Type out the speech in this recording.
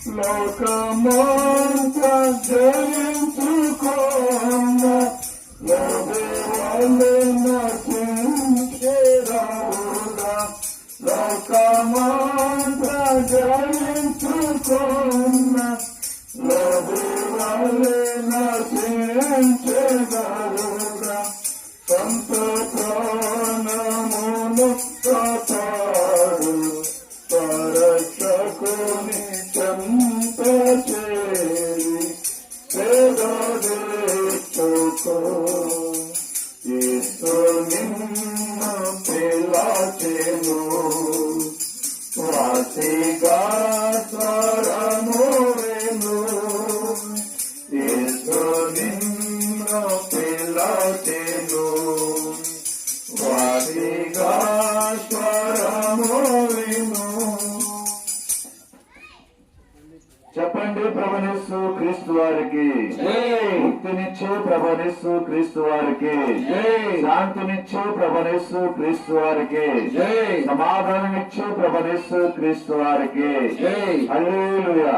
లోకమంతా జయించుకున్న లోబేవాలే నశించేరావుగా లోకమంతా జయించుకున్న లోబేవాలే నశించేరావుగా సంత ప్రాణమును కాపాడు పరక్షకుని చెంత చేరి సేదోచుకో యేసు నిన్ను పిలచెను వాసిగా స్వరమును యేసు నిన్ను పిలచెను వాసిగా స్వరమును. చెప్పండి, ప్రభునేసు క్రీస్తు వారికి ముక్తినిచ్చే ప్రభునేసు క్రీస్తు వారికి శాంతినిచ్చే ప్రభునేసు క్రీస్తు వారికి సమాధానమిచ్చే ప్రభునేసు క్రీస్తు వారికి హల్లెలూయా.